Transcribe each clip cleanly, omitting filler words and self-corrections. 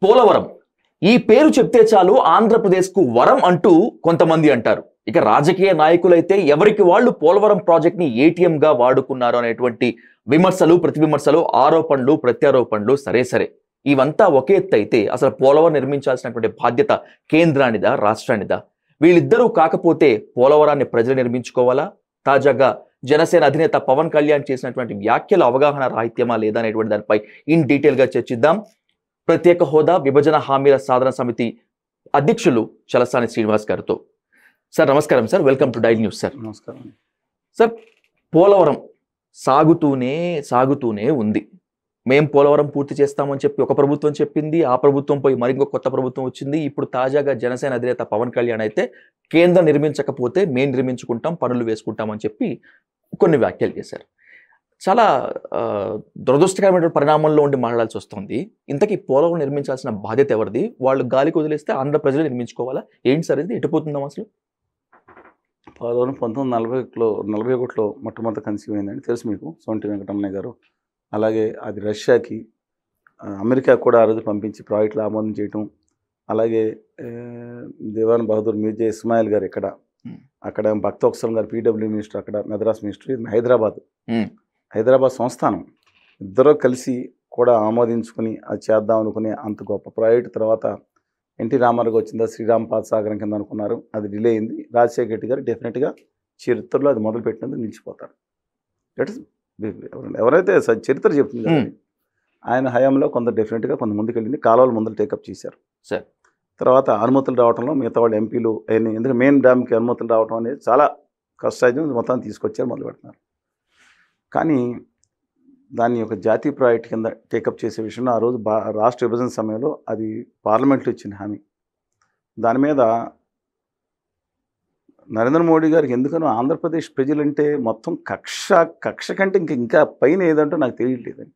పోలవరం ఈ పేరు చెప్తే చాలు ఆంధ్రప్రదేశ్కు వరం అంటూ కొంతమంది అంటారు. ఇక రాజకీయ నాయకులైతే ఎవరికి వాళ్ళు పోలవరం ప్రాజెక్ట్ ని ఏటీఎం గా వాడుకున్నారు అనేటువంటి విమర్శలు, ప్రతివిమర్శలు, ఆరోపణలు, ప్రత్యారోపణలు సరే ఇవంతా ఒకే ఎత్తు అయితే అసలు పోలవరం నిర్మించాల్సినటువంటి బాధ్యత కేంద్రానిదా, రాష్ట్రానిదా? వీళ్ళిద్దరూ కాకపోతే పోలవరాన్ని ప్రజలు నిర్మించుకోవాలా? తాజాగా జనసేన అధినేత పవన్ కళ్యాణ్ చేసినటువంటి వ్యాఖ్యలు అవగాహన రాహిత్యమా లేదా అనేటువంటి దానిపై ఇన్ డీటెయిల్ గా చర్చిద్దాం. ప్రత్యేక హోదా విభజన హామీల సాధన సమితి అధ్యక్షులు చలసాని శ్రీనివాస్ గారితో. సార్ నమస్కారం sir, welcome to daily news. Sir నమస్కారం సార్. పోలవరం సాగుతూనే ఉంది. మేం పోలవరం పూర్తి చేస్తామని చెప్పి ఒక ప్రభుత్వం చెప్పింది, ఆ ప్రభుత్వం పోయి మరింకో కొత్త ప్రభుత్వం వచ్చింది. ఇప్పుడు తాజాగా జనసేన అధినేత పవన్ కళ్యాణ్ అయితే కేంద్రం నిర్మించకపోతే మేం నిర్మించుకుంటాం, పనులు వేసుకుంటామని చెప్పి కొన్ని వ్యాఖ్యలు చేశారు. చాలా దురదృష్టకరమైన పరిణామంలో ఉండి మాట్లాడాల్సి వస్తుంది. ఇంతకీ పోలవరం నిర్మించాల్సిన బాధ్యత ఎవరిది? వాళ్ళు గాలికి వదిలేస్తే ఆంధ్ర ప్రజలు నిర్మించుకోవాలా? ఏంటి సార్ ఇది? ఎటుపోతుందాం అసలు? పోలవరం 1941లో మొట్టమొదటి కన్సీవ్ అయిందండి, తెలుసు మీకు. సోంటి వెంకటరమణయ్య గారు. అలాగే అది రష్యాకి, అమెరికా కూడా ఆ రోజు పంపించి ప్రాజెక్టులు ఆమోదం చేయటం. అలాగే దివాన్ బహదూర్ మీర్జా ఇస్మాయిల్ గారు ఇక్కడ, అక్కడ భక్తవత్సలం గారు పీడబ్ల్యూ మినిస్టర్, అక్కడ మద్రాస్ మినిస్టర్. ఇది హైదరాబాద్ సంస్థానం. ఇద్దరూ కలిసి కూడా ఆమోదించుకుని అది చేద్దాం అనుకుని అంత గొప్ప ప్రాజెక్ట్ తర్వాత ఎన్టీ రామారావు వచ్చిందా శ్రీరామ్ పాదసాగరం కింద అనుకున్నారు. అది డిలే అయింది. రాజశేఖర రెడ్డి గారు డెఫినెట్గా చరిత్రలో అది మొదలుపెట్టినందుకు నిలిచిపోతారు. ఎవరైతే చరిత్ర చెప్తుంది కదా, ఆయన హయాంలో కొంత డెఫినెట్గా కొంత ముందుకెళ్ళింది. కాలువలు ముందలు టేకప్ చేశారు. సార్ తర్వాత అనుమతులు రావడంలో మిగతా వాళ్ళు ఎంపీలు అవన్నీ, ఎందుకంటే మెయిన్ డ్యామ్కి అనుమతులు రావడం అనేది చాలా కష్టసాధ్యం. మొత్తాన్ని తీసుకొచ్చారు, మొదలు పెడుతున్నారు. కానీ దాన్ని ఒక జాతీయ ప్రాజెక్ట్ కింద టేకప్ చేసే విషయంలో ఆ రోజు రాష్ట్ర విభజన సమయంలో అది పార్లమెంట్లో ఇచ్చిన హామీ. దాని మీద నరేంద్ర మోడీ గారికి ఎందుకనో ఆంధ్రప్రదేశ్ ప్రజలంటే మొత్తం కక్ష కంటే ఇంకా పైన ఏదంటో నాకు తెలియట్లేదని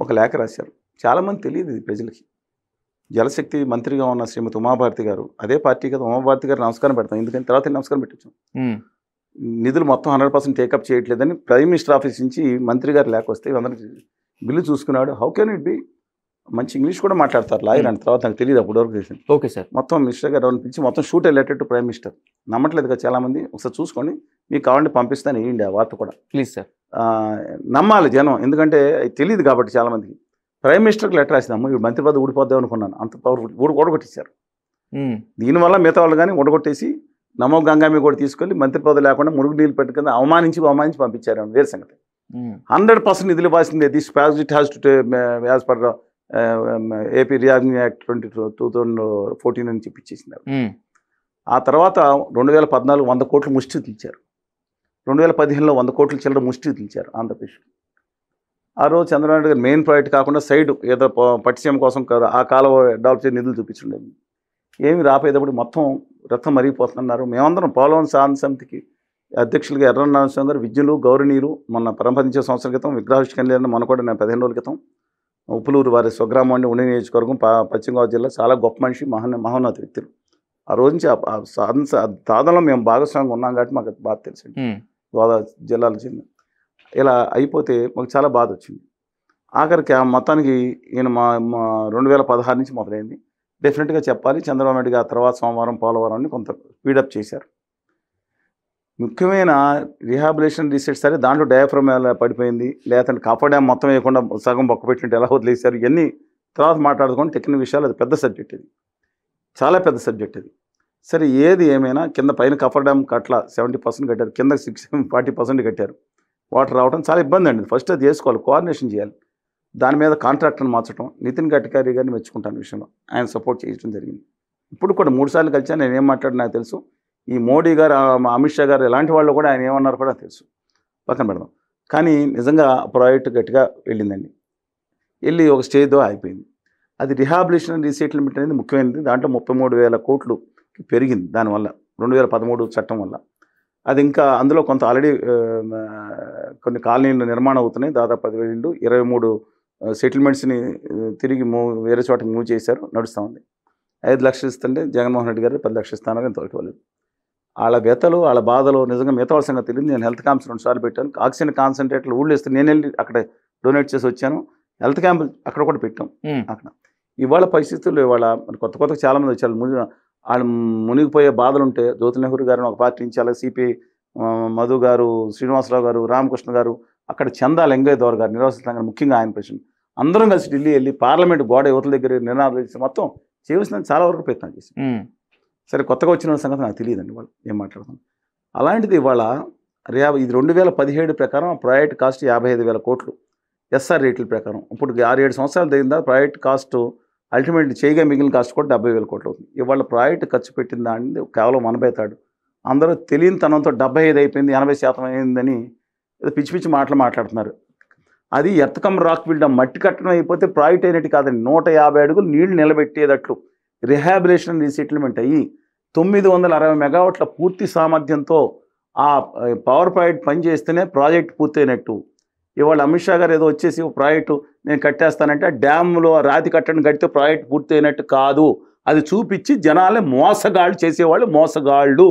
ఒక లేఖ రాశారు. చాలామంది తెలియదు ఇది ప్రజలకి. జలశక్తి మంత్రిగా ఉన్న శ్రీమతి ఉమాభారతి గారు, అదే పార్టీ కదా, ఉమాభారతి గారు నమస్కారం పెడతాం. ఎందుకని తర్వాత నమస్కారం పెట్టచ్చు. నిధులు మొత్తం 100% టేకప్ చేయట్లేదని ప్రైమ్ మినిస్టర్ ఆఫీస్ నుంచి మంత్రి గారు లేక వస్తే అందరికి బిల్లు చూసుకున్నాడు. How can it be? మంచి ఇంగ్లీష్ కూడా మాట్లాడతారు లాయర్ అని. తర్వాత నాకు తెలియదు అప్పుడు వరకు చేసింది. Okay sir. మొత్తం మినిస్టర్ గారు పిలిచి మొత్తం shoot related to prime minister. నమ్మట్లేదు కదా చాలామంది. ఒకసారి చూసుకోండి, మీకు కావాలంటే పంపిస్తాను, వేయండి ఆ వార్త కూడా ప్లీజ్ సార్. నమ్మాలి జనం, ఎందుకంటే తెలియదు కాబట్టి చాలామందికి. ప్రైమ్ మినిస్టర్కి లెటర్ రాసినాము, ఇప్పుడు మంత్రి పదవి ఊడిపోద్దాం అనుకున్నాను. అంత పవర్ ఓడగొట్టేశారు. దీనివల్ల మిగతా వాళ్ళు కానీ ఓడగొట్టేసి నమో గంగామి కూడా తీసుకెళ్ళి మంత్రి పదవి లేకుండా మురుగు నీళ్ళు పెట్టుకుని అవమానించి పంపించారు. వేరే సంగతి. 100% నిధులు ఇవ్వాల్సిందే. This project has to as per AP reorganising act 2014 అని చెప్పించేసింది. ఆ తర్వాత 2014 100 కోట్లు ముష్టి తీర్చారు. 2015లో 100 కోట్ల చిల్లర ముష్టి తీర్చారు ఆంధ్రప్రదేశ్కి. ఆ రోజు చంద్రబాబు గారు మెయిన్ ప్రాజెక్ట్ కాకుండా సైడ్ ఏదో పట్టిసీమ కోసం ఆ కాలువ డెవలప్ చేసి నిధులు చూపించండి. ఏమి రాపోయేటప్పుడు మొత్తం రక్తం మరిగిపోతున్నారు. మేమందరం పోలవరం సాధన సమితికి అధ్యక్షులుగా ఎర్రనారాయణ గారు, విద్యులు, గౌరవనీయులు మొన్న 15 సంవత్సరాల క్రితం విగ్రహావిష్కరణ మన కూడా నేను 15 రోజుల క్రితం ఉప్పులూరు వారి స్వగ్రామం అండి, ఉండి నియోజకవర్గం, పశ్చిమ గోదావరి జిల్లా. చాలా గొప్ప మనిషి, మహోన్నత వ్యక్తులు. ఆ రోజు నుంచి సాధనలో మేము భాగస్వామ్యంగా ఉన్నాం కాబట్టి మాకు బాధ తెలిసింది. గోదావరి జిల్లాలో చెంది ఇలా అయిపోతే మాకు చాలా బాధ వచ్చింది. ఆఖరికి మొత్తానికి ఈయన 2016 నుంచి మొదలైంది. డెఫినెట్గా చెప్పాలి, చంద్రబాబు నాయుడు గారు తర్వాత సోమవారం పోలవరాన్ని కొంత స్పీడప్ చేశారు. ముఖ్యమైన రిహాబిలేషన్ రీసెట్ సరే, దాంట్లో డయాఫ్రమ్ పడిపోయింది, లేదంటే కాపర్ డ్యామ్ మొత్తం వేయకుండా సగం బొక్క పెట్టినట్టు ఎలా వదిలేశారు, ఇవన్నీ తర్వాత మాట్లాడుకొని టెక్నికల్ విషయాలు. అది పెద్ద సబ్జెక్ట్, ఇది చాలా పెద్ద సబ్జెక్ట్ ఇది. సరే, ఏది ఏమైనా కింద పైన కాపర్ డ్యామ్ కట్ల 70% కట్టారు, కింద 40% కట్టారు. వాటర్ రావడం చాలా ఇబ్బంది అండి. ఫస్ట్ అది చేసుకోవాలి, కోఆర్డినేషన్ చేయాలి. దాని మీద కాంట్రాక్టర్ని మార్చడం. నితిన్ గడ్కరీ గారిని మెచ్చుకుంటాను విషయంలో, ఆయన సపోర్ట్ చేయడం జరిగింది. ఇప్పుడు కూడా 3 సార్లు కలిసాను. నేను ఏం మాట్లాడినా నాకు తెలుసు. ఈ మోడీ గారు, అమిత్ షా గారు ఇలాంటి వాళ్ళు కూడా ఆయన ఏమన్నారు కూడా తెలుసు. పక్కన పెడదాం. కానీ నిజంగా ప్రాజెక్ట్ గట్టిగా వెళ్ళిందండి. వెళ్ళి ఒక స్టేజ్లో అయిపోయింది. అది రిహాబిలేషన్ రీసెటిల్మెంట్ అనేది ముఖ్యమైనది. దాంట్లో 33,000 కోట్లు పెరిగింది దానివల్ల, 2013 చట్టం వల్ల. అది ఇంకా అందులో కొంత ఆల్రెడీ కొన్ని కాలనీలు నిర్మాణం అవుతున్నాయి. దాదాపు 10,000 ఇళ్ళు, 23 సెటిల్మెంట్స్ని తిరిగి వేరే చోటకి మూవ్ చేశారు, నడుస్తూ ఉంది. 5 లక్షలు ఇస్తుంటే జగన్మోహన్ రెడ్డి గారు 10 లక్షలు ఇస్తానని ఇంతవరకు ఇవ్వలేదు. వాళ్ళ వ్యతలు, వాళ్ళ బాధలు నిజంగా మిగతా వాళ్ళ సంగతి తెలియదు. నేను హెల్త్ క్యాంప్స్ 2 సార్లు పెట్టాను. ఆక్సిజన్ కాన్సన్ట్రేట్లు ఊళ్ళో ఇస్తే నేను వెళ్ళి అక్కడ డొనేట్ చేసి వచ్చాను. హెల్త్ క్యాంప్ అక్కడ కూడా పెట్టాం. అక్కడ ఇవాళ పరిస్థితుల్లో ఇవాళ మరి కొత్త చాలామంది వచ్చారు. వాళ్ళు మునిగిపోయే బాధలు ఉంటే జ్యోతి నెహ్రూ గారిని ఒక పార్టీ నుంచి, అలాగే సిపిఐ మధు గారు, శ్రీనివాసరావు గారు, రామకృష్ణ గారు, అక్కడ చందా లింగయ్య గారు నిర్వహిస్తాం, ముఖ్యంగా ఆయన ప్రెసిడెంట్, అందరం కలిసి ఢిల్లీ వెళ్ళి పార్లమెంట్ గోడ యువతల దగ్గర నిర్ణయాలు చేసి మొత్తం చేయవలసిన చాలా వరకు ప్రయత్నం చేసి, సరే కొత్తగా వచ్చిన సంగతి నాకు తెలియదండి వాళ్ళు ఏం మాట్లాడుతున్నాను. అలాంటిది ఇవాళ ఇది 2017 ప్రకారం ప్రాజెక్ట్ కాస్ట్ 55,000 కోట్లు ఎస్ఆర్ రేట్ల ప్రకారం. ఇప్పుడు 6-7 సంవత్సరాలు తగ్గిందా ప్రాజెక్ట్ కాస్ట్ అల్టిమేట్లీ చేయగా మిగిలిన కాస్ట్ కూడా 70,000 కోట్లు అవుతుంది. ఇవాళ ప్రాజెక్ట్ ఖర్చు పెట్టిన దాన్ని కేవలం 80 అందరూ తెలియని తనంతో 75 అయిపోయింది, 80% అయిందని పిచ్చి పిచ్చి మాట్లాడుతున్నారు. అది ఎర్తకమ్ రాక్ బిల్డమ్ మట్టి కట్టడం అయిపోతే ప్రాజెక్ట్ అయినట్టు కాదండి. 150 అడుగులు నీళ్లు నిలబెట్టేటట్లు రిహాబిలేషన్ రీసెటిల్మెంట్ అయ్యి 960 మెగావాట్ల పూర్తి సామర్థ్యంతో ఆ పవర్ ప్రాజెక్ట్ పనిచేస్తేనే ప్రాజెక్ట్ పూర్తయినట్టు. ఇవాళ అమిత్ షా గారు ఏదో వచ్చేసి ప్రాజెక్టు నేను కట్టేస్తానంటే డ్యామ్లో రాతి కట్టడం కడితే ప్రాజెక్ట్ పూర్తయినట్టు కాదు, అది చూపించి జనాలే మోసగాళ్ళు చేసేవాళ్ళు మోసగాళ్ళు.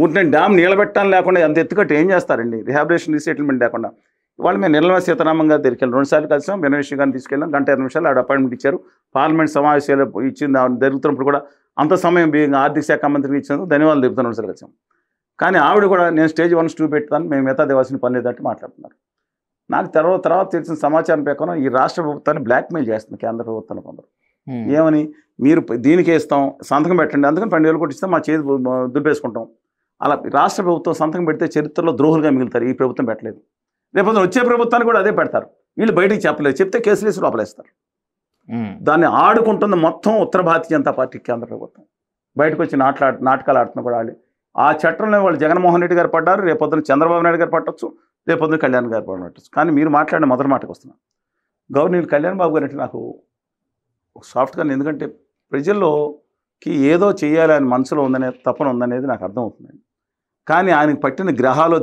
ఊరిని డ్యామ్ నిలబెట్టాలని లేకుండా ఎంత ఎత్తుకట్టు ఏం చేస్తారండి రిహాబిలేషన్ రీసెటిల్మెంట్ లేకుండా. ఇవాళ మేము నిర్మలా సీతారామన్ గారు దగ్గరికి వెళ్ళాం, 2 సార్లు కలిసాం, బెనవిషి గారిని తీసుకెళ్ళాం, 1:20 నిమిషాలు ఆడ అపాయింట్మెంట్ ఇచ్చారు. పార్లమెంట్ సమావేశాలు ఇచ్చింది జరుగుతున్నప్పుడు కూడా అంత సమయం ఆర్థిక శాఖ మంత్రికి ఇచ్చినందుకు ధన్యవాదాలు చెప్తాను. 2 సార్లు కలిసాం. కానీ ఆవిడ కూడా నేను స్టేజ్ 1, 2 పెడతాను, మేము మిగతా దేవాల్సిన పని లేదంటే మాట్లాడుతున్నారు. నాకు తర్వాత తెలిసిన సమాచారం ప్రకారం ఈ రాష్ట్ర ప్రభుత్వాన్ని బ్లాక్మెయిల్ చేస్తుంది కేంద్ర ప్రభుత్వాన్ని కొందరు. ఏమని, మీరు దీనికే ఇస్తాం, సంతకం పెట్టండి, అందుకని 12,000 కోట్లు ఇస్తాం, మా చేతి దులిపేసుకుంటాం. అలా రాష్ట్ర ప్రభుత్వం సంతకం పెడితే చరిత్రలో ద్రోహులుగా మిగులుతారు. ఈ ప్రభుత్వం పెట్టలేదు, రేపు వచ్చే ప్రభుత్వాన్ని కూడా అదే పెడతారు. వీళ్ళు బయటికి చెప్పలేదు, చెప్తే కేసులు వేసి లోపలేస్తారు. దాన్ని ఆడుకుంటుంది మొత్తం ఉత్తర భారతీయ జనతా పార్టీ కేంద్ర ప్రభుత్వం. బయటకు వచ్చి నాటకాలు ఆడుతున్న కూడా వాళ్ళు. ఆ చట్టంలో వాళ్ళు జగన్మోహన్ రెడ్డి గారు పడ్డారు, రేపొద్దున చంద్రబాబు నాయుడు గారు పట్టచ్చు, రేపొద్దున కళ్యాణ్ గారు పట్టచ్చు. కానీ మీరు మాట్లాడిన మొదటి మాటకు వస్తున్నాను, గవర్నర్ కళ్యాణ్ బాబు గారు అంటే నాకు సాఫ్ట్గా, ఎందుకంటే ప్రజల్లోకి ఏదో చేయాలని మనసులో ఉందనే తపన ఉందనేది నాకు అర్థమవుతుందండి. కానీ ఆయనకు పట్టిన గ్రహాలు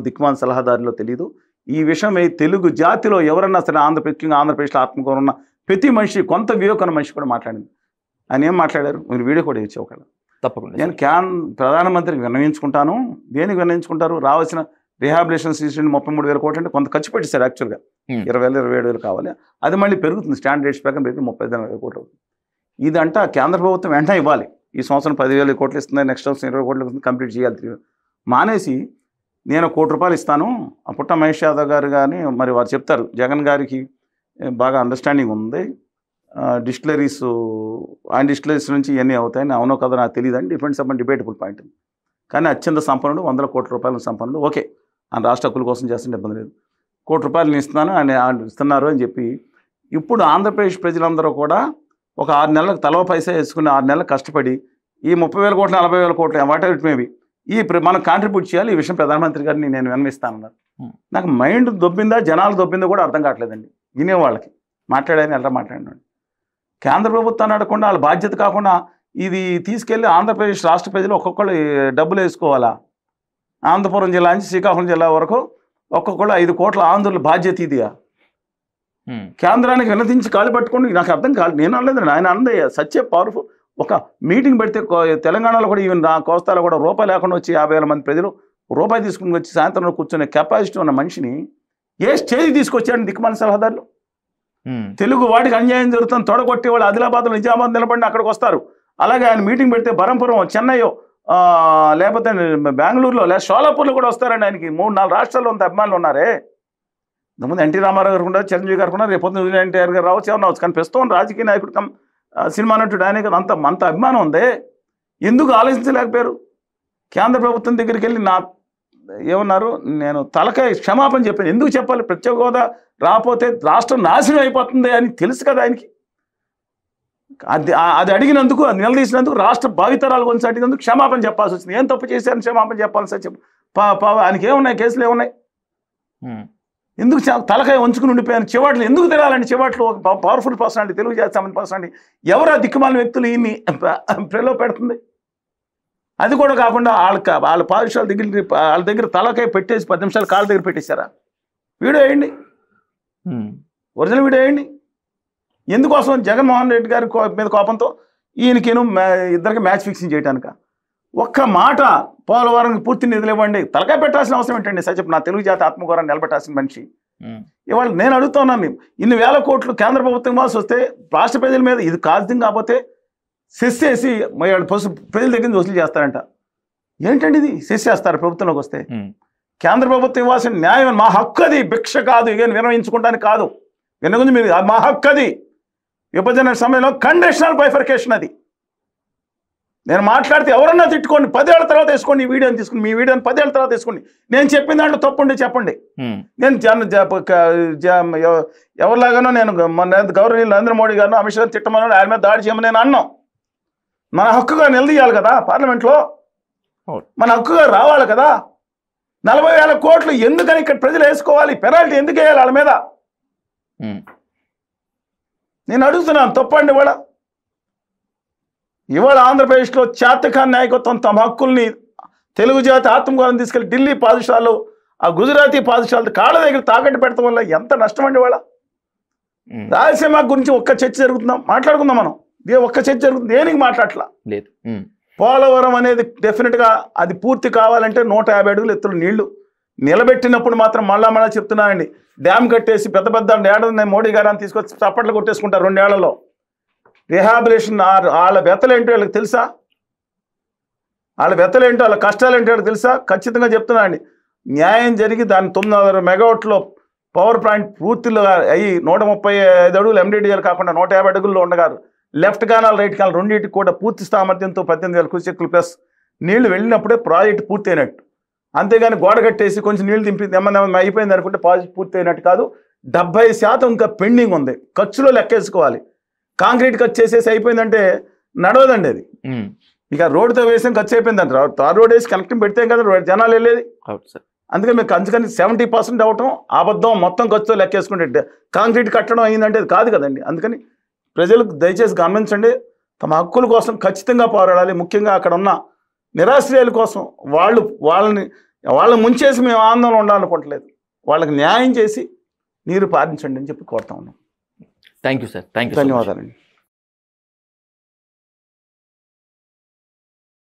దిక్కుమాల సలహాదారులో తెలియదు. ఈ విషయం తెలుగు జాతిలో ఎవరన్నా సరే ఆంధ్రప్రదేశ్లో ఆత్మగౌరవం ఉన్న ప్రతి మనిషి, కొంత వివేకం ఉన్న మనిషి కూడా మాట్లాడింది. ఆయన ఏం మాట్లాడారు, మీరు వీడియో కూడా ఇచ్చే ఒకవేళ తప్పకుండా. నేను ప్రధానమంత్రికి విన్నవించుకుంటాను. దేనికి విన్నవించుకుంటారు, రావాల్సిన రిహాబిలేషన్ సీజన్ 33,000 కోట్లు అంటే కొంత ఖర్చు పెట్టేశారు. యాక్చువల్గా 20,000 27,000 కావాలి, అది మళ్ళీ పెరుగుతుంది, స్టాండర్డ్ రేట్స్ ప్రకారం పెరిగి 35,000 కోట్లు అవుతుంది. ఇదంట కేంద్ర ప్రభుత్వం వెంటనే ఇవ్వాలి. ఈ సంవత్సరం 10,000 కోట్లు ఇస్తుంది, నెక్స్ట్ సంవత్సరం 20 కోట్లు ఇస్తుంది, కంప్లీట్ చేయాలి. మానేసి నేను ₹1,00,00,000 ఇస్తాను, ఆ పుట్ట మహేష్ యాదవ్ గారు కానీ మరి వారు చెప్తారు, జగన్ గారికి బాగా అండర్స్టాండింగ్ ఉంది, డిస్టిలరీస్ ఆయన డిస్టిలరీస్ నుంచి ఇవన్నీ అవుతాయని, అవునో కదా నాకు తెలియదండి, డిఫరెంట్స్ అప్ డిబేటబుల్ పాయింట్. కానీ అత్యంత సంపన్నుడు, ₹100 కోట్ల సంపన్నుడు, ఓకే ఆయన రాష్ట్ర హక్కుల కోసం చేస్తుంటే ఇబ్బంది లేదు, ₹1,00,00,000 ఇస్తున్నాను ఆయన ఇస్తున్నారు అని చెప్పి. ఇప్పుడు ఆంధ్రప్రదేశ్ ప్రజలందరూ కూడా ఒక 6 నెలలకు తలవ పైసా వేసుకుని 6 నెలలకు కష్టపడి ఈ 30,000 కోట్లు 40,000 కోట్లు వాట్ ఎవర్ ఇట్ మేబీ మనం కాంట్రిబ్యూట్ చేయాలి, ఈ విషయం ప్రధానమంత్రి గారిని నేను విన్నవిస్తానన్నారు. నాకు మైండ్ దొబ్బిందా జనాలు దొబ్బిందో కూడా అర్థం కావట్లేదండి. వినేవాళ్ళకి మాట్లాడాలని ఎలా మాట్లాడినాడు. కేంద్ర ప్రభుత్వాన్ని అడగకుండా వాళ్ళ బాధ్యత కాకుండా ఇది తీసుకెళ్ళి ఆంధ్రప్రదేశ్ రాష్ట్ర ప్రజలు ఒక్కొక్కళ్ళు డబ్బులు వేసుకోవాలా. ఆంధ్రపురం జిల్లా నుంచి శ్రీకాకుళం జిల్లా వరకు ఒక్కొక్కళ్ళు 5 కోట్ల ఆంధ్రుల బాధ్యత ఇదియా. కేంద్రానికి వినతించి కాలు పట్టుకోండి, నాకు అర్థం కాదు. నేను అనలేదండి, ఆయన అందే సత్య పవర్ఫుల్. ఒక మీటింగ్ పెడితే తెలంగాణలో కూడా ఈవెన్ కోస్తాలో కూడా రూపాయి లేకుండా వచ్చి 50,000 మంది ప్రజలు రూపాయి తీసుకుని వచ్చి సాయంత్రంలో కూర్చునే కెపాసిటీ ఉన్న మనిషిని ఏ స్టేజ్ తీసుకొచ్చాడు దిక్కుమాల సలహాదారులు. తెలుగు వాడికి అన్యాయం జరుగుతుంది, తొడగొట్టి వాళ్ళు ఆదిలాబాద్లో నిజామాబాద్ నిలబడి అక్కడికి వస్తారు. అలాగే ఆయన మీటింగ్ పెడితే బరంపురం, చెన్నైయో లేకపోతే బెంగళూరులో లేదా షోలాపూర్లో కూడా వస్తారండి. ఆయనకి 3-4 రాష్ట్రాల్లో అంత అభిమానులు ఉన్నారే. ఇంతకుముందు ఎన్టీ రామారావు గారు ఉన్నారు, చిరంజీవి గారు ఉన్నారు, రేపు పొద్దున్న ఎన్టీఆర్ గారు రావచ్చు, ఎవరు రావచ్చు. కానీ ప్రస్తుతం రాజకీయ నాయకుడు సినిమా నటుడు ఆయన కదా, అంత అభిమానం ఉంది. ఎందుకు ఆలోచించలేకపోయారు? కేంద్ర ప్రభుత్వం దగ్గరికి వెళ్ళి ఏమన్నారు, నేను తలకాయ క్షమాపణ చెప్పాను. ఎందుకు చెప్పాలి? ప్రత్యేక హోదా రాకపోతే రాష్ట్రం నాశనం అయిపోతుంది అని తెలుసు కదా ఆయనకి. అది అడిగినందుకు, అది నిలదీసినందుకు, రాష్ట్ర భావితరాలు గురించి అడిగినందుకు క్షమాపణ చెప్పాల్సి వచ్చింది. ఏం తప్పు చేశారని క్షమాపణ చెప్పాల్సి చెప్పు. ఆయనకి ఏమున్నాయి, కేసులు ఏమున్నాయి? ఎందుకు తలకాయ ఉంచుకుని ఉండిపోయాను? చివాట్లు ఎందుకు తినాలండి? చివాట్లు ఒక పవర్ఫుల్ పర్సనాలిటీ, తెలుగు జాతి సంబంధించిన పర్సనాలిటీ, ఎవరు దిక్కుమాలిన వ్యక్తులు ఈయన్ని ప్రలో పెడుతుంది? అది కూడా కాకుండా వాళ్ళ పాఠశాల వాళ్ళ దగ్గర తలకాయ పెట్టేసి 10 నిమిషాలు కాళ్ళ దగ్గర పెట్టేశారా? వీడియో వేయండి, ఒరిజినల్ వీడియో వేయండి. ఎందుకోసం? జగన్మోహన్ రెడ్డి గారి మీద కోపంతో ఈయనకేను ఇద్దరికి మ్యాచ్ ఫిక్సింగ్ చేయటానిక? ఒక్క మాట పోలవరం పూర్తి నిధులు ఇవ్వండి, తలకాయ పెట్టాల్సిన అవసరం ఏంటండి? సత్యపు నా తెలుగు జాతి ఆత్మగౌరవాన్ని నిలబెట్టాల్సిన మనిషి ఇవాళ నేను అడుగుతున్నాను, ఇన్ని వేల కోట్లు కేంద్ర ప్రభుత్వం వాసి వస్తే రాష్ట్ర ప్రజల మీద ఇది కాస్తం కాకపోతే సెస్ చేసి ప్రజల దగ్గర నుంచి వసూలు చేస్తారంట. ఏంటండి ఇది? సెస్ చేస్తారు ప్రభుత్వంలోకి వస్తే. కేంద్ర ప్రభుత్వం ఇవ్వాల్సిన న్యాయం మా హక్కు, అది భిక్ష కాదు, ఇక విరమించుకోవడానికి కాదు. గురించి మీరు మా హక్కు, అది విభజన సమయంలో కండిషనల్ బైఫర్కేషన్. అది నేను మాట్లాడితే ఎవరన్నా తిట్టుకోండి, 10 ఏళ్ల తర్వాత వేసుకోండి ఈ వీడియోని తీసుకుని, మీ వీడియోని 10 ఏళ్ల తర్వాత వేసుకోండి. నేను చెప్పిన దాంట్లో తప్పుండి చెప్పండి. నేను ఎవరిలాగానో నేను గౌరవనీయులు నరేంద్ర మోడీ గారిను అమిత్ షా తిట్టమని ఆయన మీద దాడి చేయమని నేను అన్నాం. మన హక్కుగా నిలదీయాలి కదా పార్లమెంట్లో, మన హక్కుగా రావాలి కదా. 40,000 కోట్లు ఎందుకని ఇక్కడ ప్రజలు వేసుకోవాలి? పెనాల్టీ ఎందుకు వేయాలి వాళ్ళ మీద? నేను అడుగుతున్నాను, తప్పండి. ఇవాళ ఆంధ్రప్రదేశ్లో చేతకాని నాయకత్వం తమ హక్కుల్ని, తెలుగు జాతి ఆత్మగౌరవం తీసుకెళ్లి ఢిల్లీ పాదశాలలో, ఆ గుజరాతీ పాదశాల కాళ్ళ దగ్గర తాకట్టు పెడతాం వల్ల ఎంత నష్టం అండి. వాళ్ళ రాయలసీమ గురించి ఒక్క చర్చ జరుగుతుందాం, మాట్లాడుకుందాం మనం. ఒక్క చర్చ జరుగుతుంది, దేనికి మాట్లాడట్లా లేదు. పోలవరం అనేది డెఫినెట్గా అది పూర్తి కావాలంటే 150 అడుగులు ఎత్తులు నీళ్లు నిలబెట్టినప్పుడు మాత్రం మళ్ళా చెప్తున్నానండి, డ్యామ్ కట్టేసి పెద్ద పెద్ద ఏడాది మోడీ గారిని తీసుకొచ్చి చప్పట్లు కొట్టేసుకుంటారు 2 ఏళ్లలో. రిహాబిలేషన్ వాళ్ళ వ్యతలేంటో వాళ్ళకి తెలుసా? వాళ్ళ వ్యతలేంటో, వాళ్ళ కష్టాలు ఏంటో వాళ్ళకి తెలుసా? ఖచ్చితంగా చెప్తున్నా అండి, న్యాయం జరిగి దాని 900 మెగావాట్లో పవర్ ప్లాంట్ పూర్తిలో అయ్యి 135 అడుగులు ఎండిడిఎల్ కాకుండా 150 అడుగుల్లో ఉండగారు. లెఫ్ట్ కానాల్ రైట్ కానాల్ రెండింటికి కూడా పూర్తి సామర్థ్యంతో 18,000 క్యూసెక్కులు ప్లస్ నీళ్లు వెళ్ళినప్పుడే ప్రాజెక్ట్ పూర్తి అయినట్టు. అంతేగాని గోడ కట్టేసి కొంచెం నీళ్లు దింపి నెమ్మది అయిపోయింది అనుకుంటే ప్రాజెక్ట్ పూర్తి అయినట్టు కాదు. 70% ఇంకా పెండింగ్ ఉంది. ఖర్చులో లెక్కేసుకోవాలి. కాంక్రీట్ ఖర్చు చేసేసి అయిపోయిందంటే నడవదండి అది. ఇక రోడ్డుతో వేసాం ఖర్చు అయిపోయిందంట. తార్ రోడ్ వేసి కనెక్టింగ్ పెడితే కదా జనాలు వెళ్ళేది. అందుకని మీకు అందుకని 70% అవటం అబద్ధం. మొత్తం ఖర్చుతో లెక్కేసుకుంటే కాంక్రీట్ కట్టడం అయిందంటే అది కాదు కదండి. అందుకని ప్రజలకు దయచేసి గమనించండి, తమ హక్కుల కోసం ఖచ్చితంగా పోరాడాలి. ముఖ్యంగా అక్కడ ఉన్న నిరాశ్రయాల కోసం వాళ్ళని ముంచేసి మేము ఆందోళన ఉండాలనుకోవట్లేదు. వాళ్ళకి న్యాయం చేసి నీరు పారించండి అని చెప్పి కోరుతా ఉన్నాం. Thank you sir. ధన్యవాదాలండి.